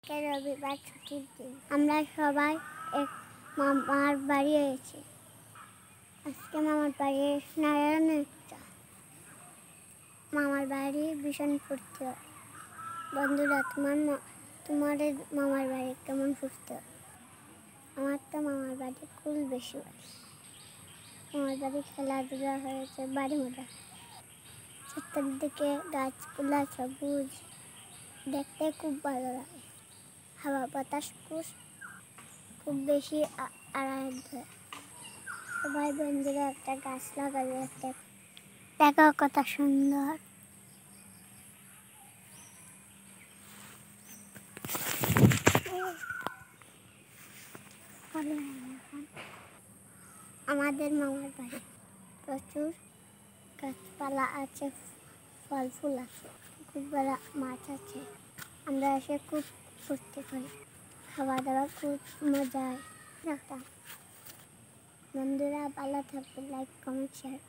রবিবার ছুটির দিন আমরা সবাই এক মামার বাড়ি এসেছি। আজকে মামার বাড়ি নারায়ণগঞ্জ। মামার বাড়ি ভীষণ ফুর্তি হয়। বন্ধুরা, তোমাদের মামার বাড়ি কেমন ফুর্তি হয়? আমার তো মামার বাড়ি খুব বেশি হয়। মামার বাড়ি খেলাধুলা হয়েছে, বাড়ি মজা। চারদিকে গাছপালা সবুজ, দেখতে খুব ভালো লাগে। হাওয়া বাতাস খুব বেশি আরাম হয়। সবাই বন্ধুরা একটা গাছ লাগাবে, দেখো কত সুন্দর। আমাদের মামার বাড়ি প্রচুর গাছপালা আছে, ফল ফুল আছে, খুব বড় মাছ আছে। আমরা এসে খুব ফুর্তি করি, খাওয়া দাওয়া খুব মজা হয়। বন্ধুরা ভালো থাকবে, লাইক কমেন্ট শেয়ার।